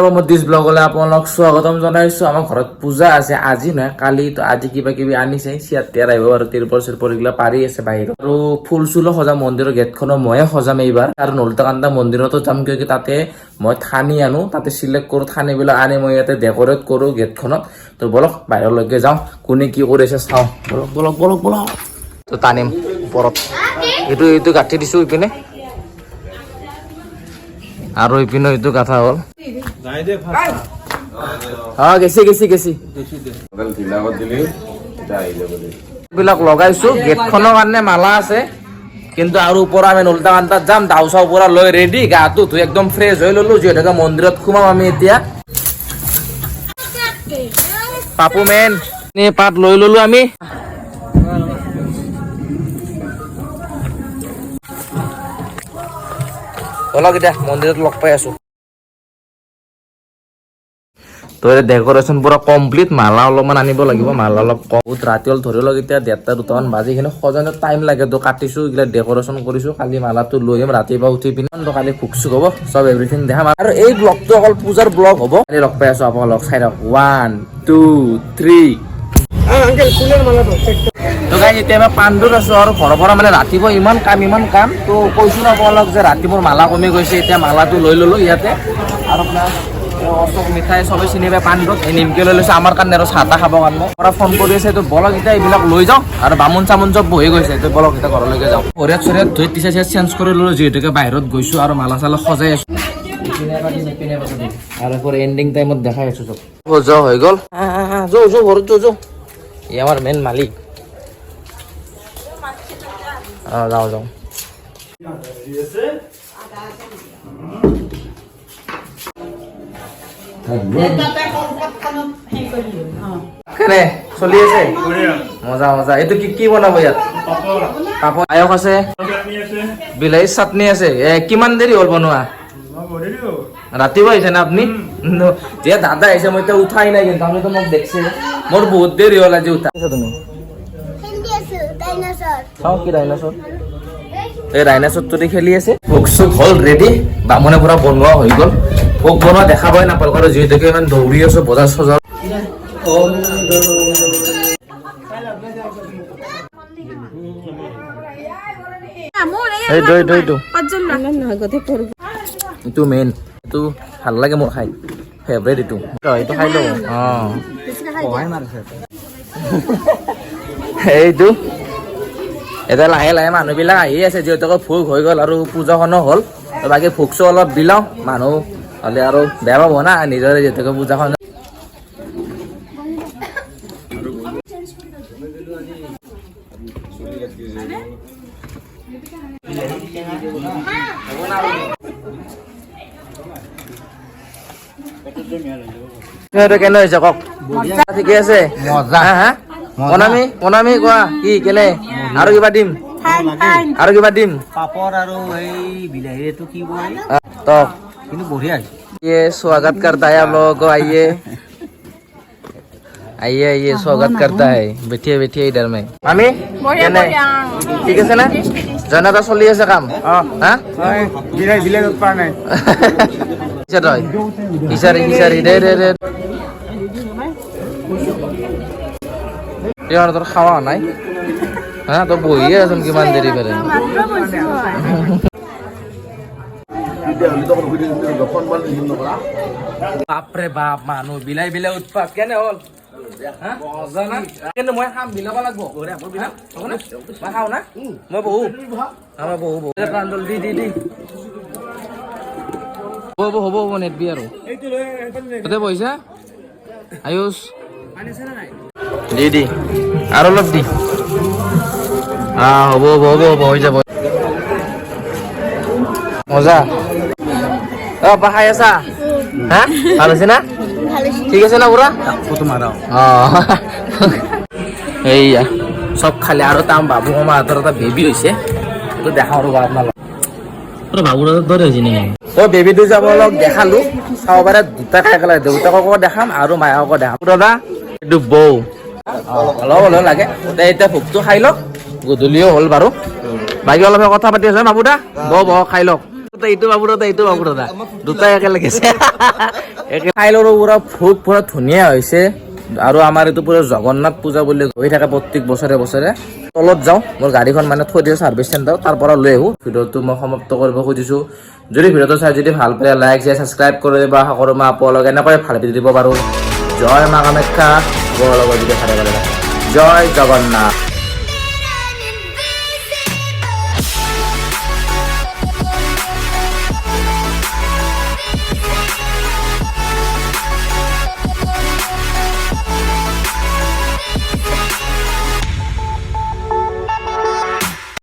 দিছ ব্লগলৈ আপোনালোক স্বাগতম জনাইছো। আমাৰ ঘৰত পূজা আছে, আজি নহয় কালি। তো আজি কিবা কিবি আনিছে, চিয়াৰ আহিব আৰু তিৰপল চিৰপল এইগিলা পাৰি আছে বাহিৰত। আৰু ফুল চুলো সজাম, মন্দিৰৰ গেটখনো ময়ে সজাম এইবাৰ। আৰু নলতাকান্দা মন্দিৰতো যাম, কিয় তাতে মই থানি আনো, তাতে চিলেক্ট কৰো থানিবিলাক আনি মই ইয়াতে ডেক'ৰেট কৰো গেটখনত। তো বলক বাহিৰলৈকে যাওঁ, কোনে কি কৰিছে চাওঁ। বলক বলক বলক বলক। তো টানিম ওপৰত, এইটো গাঁঠি দিছো ইপিনে, আৰু ইপিনে এইটো গাঁঠা হ'ল। বিলাক লগাইছো, গেটখনৰ কাৰণে মালা আছে। কিন্তু আৰু ওপৰত আমি নলতাকান্দাত যাম, দাও চাও পৰা লৈ ৰেডি, গাটো ধুই একদম ফ্ৰেছ হৈ ললো, যিহেতুকে মন্দিৰত সোমাম আমি এতিয়া। পাপু মেন পাত লৈ ললো আমি। অলপ এতিয়া মন্দিৰত লগ পাই আছো। তো ডেক'ৰেশ্যন পুৰা কমপ্লিট। মালা অলপমান আনিব লাগিব, মালা অলপ কম। বহুত ৰাতি হ'ল, ধৰি লওক এতিয়া 1:30 2টামান বাজি, কিনে সজাওঁতে টাইম লাগে। তো কাটিছো, এইবিলাক ডেক'ৰেশ্যন কৰিছো। কালি মালাটো লৈ আহিম ৰাতিপুৱা উঠি পিনে। তো কালি ভোগ চোগ হ'ব, চব এভৰিথিং দেখাম। আৰু এই ব্লগটো অকল পূজাৰ ব্লগ হ'ব। কালি লগ পাই আছো আপোনালোক, চাই লওক 1 2 3। তো গাইজ এতিয়া মই পাণ্ডুত আছো, আৰু ঘৰৰ পৰা মানে ৰাতিপুৱা ইমান কাম। তো কৈছো ন আপোনালোক যে ৰাতি মোৰ মালা কমি গৈছে। এতিয়া মালাটো লৈ ললো ইয়াতে। আৰু অশোক মিঠাই চবে চিনি পায় পাণ্ডুত। এই নিমকি লৈ লৈছে আমাৰ কাৰণে আৰু চাহ তাহ খাবৰ কাৰণে। পৰা ফোন কৰি আছে, তো বলক এতিয়া এইবিলাক লৈ যাওঁ। আৰু বামুণ চামুণ চব বহি গৈছে, তো বলক এতিয়া ঘৰলৈকে যাওঁ। ভৰিয়াত চৰিয়াত ধুই টি চাৰ্ট চেঞ্জ কৰি ললো, যিহেতুকে বাহিৰত গৈছো। আৰু মালা চালা সজাই আছো, আৰু এণ্ডিং টাইমত দেখাই আছো চব। সজোৱা হৈ গ'ল, যৌ ঘৰত যৌ। ই আমাৰ মেইন মালিক। যাওঁ। কেনে চলি আছে? মজা। এইটো কি বনাব ইয়াত? পাপৰ, পায়স আছে, বিলাহীৰ চাটনি আছে। কিমান দেৰি হ'ল বনোৱা? ৰাতিপুৱা আহিছে না আপুনি? যে দাদা আহিছে, মই এতিয়া উঠাই নাই, কিন্তু আপুনিতো মোক দেখছে। মোৰ বহুত দেৰি হ'ল আজি উঠা। তুমি চাওঁ কি ডাইনাছৰ, এই ডাইনাছৰটো দি খেলি আছে। ভোগ চোগ হ'ল ৰেডি, বামুণে পুৰা বনোৱা হৈ গ'ল। ভোগ বনোৱা দেখাবই নাপালো, কাৰণ যিহেতুকে ইমান দৌৰি আছো বজাৰ চজাৰ। এইটো মেইন, এইটো ভাল লাগে মোৰ খাই, ফেভৰেট এইটো খাই লওঁ। এইটো এতিয়া লাহে লাহে মানুহবিলাক আহি আছে, যিহেতুকে ভোগ হৈ গ'ল আৰু পূজাখনো হ'ল। বাকী ভোগ চোগ অলপ বিলাওঁ, মানুহ হ'লে আৰু বেয়া পাব না, নিজৰে যিহেতুকে পূজাখন। কেনে হৈছে কওক? ঠিকে আছে, মজা। প্ৰণামী কোৱা কি কেনে? আৰু কিবা দিম? পাপৰ আৰু এই বিলাহী এইটো কি বনাই তো কিন্তু বঢ়িয়া হৈছে। ये स्वागत करता है आप लोगों को। आइए स्वागत करता है। बैठिए इधर में। मामी केने ঠিক আছে না? জনতা চলি আছে কাম? হা দিলে পাৰ নাই তই হিচাৰি দে তোৰ খাৱা নাই? হা তই বহিয়ে আছোন কিমান দেৰি পাৰে। বাপৰে বাপ, মানুহ বিলাই উৎপাত কেনে হ'ল? কিন্তু মই খাম, বিলাব লাগিব। মই খাওঁ না, মই বহু দি হ'ব নেটবি আৰু তাতে পইচা আয়ুষ দি আৰু অলপ দি। হ'ব হৈ যাব। মজা। খাই আছা? হা ভাল হৈছে না? ঠিক আছে না পুৰা? এইয়া চব খালে। আৰু তাৰ বাবু মামাৰ হাতৰ এটা বেবী হৈছে, তো দেখাওঁ ৰ'বা আপোনালোক। বাবুৰ হাতত দৰে হৈছে নেকি? তো বেবীটো যে আপোনালোক দেখালো, চাব পাৰে দুটা খাই পেলাই। দেউতাককো দেখাম আৰু মায়াকো দেখাম। দাদা এইটো বৌ অলপ লাগে। এতিয়া ভোগটো খাই লওক, গধূলিও হ'ল বাৰু। বাকী অলপ কথা পাতি আছে বাবু দা, বৌ খাই লওক। এইটো বাবুৰ দা দুটাই একেলগে খাইলৰো পুৰা ভোগ পুৰা ধুনীয়া হৈছে আৰু আমাৰ এইটো পুৰা জগন্নাথ পূজা বুলি হৈ থাকে প্ৰত্যেক বছৰে তলত যাওঁ মোৰ গাড়ীখন মানে থৈ দিওঁ ছাৰ্ভিচ চেণ্টাৰ তাৰ পৰা লৈ আহোঁ ভিডিঅ'টো মই সমাপ্ত কৰিব খুজিছোঁ যদি ভিডিঅ'টো চাই যদি ভাল পায় লাইক শ্বেয়াৰ ছাবস্ক্ৰাইব কৰি দিব আশা কৰোঁ মই আপোনালোকে এনেকৈ ভাল ভিডিঅ' দিব পাৰোঁ জয় মা কামাখ্যা জয় জগন্নাথ।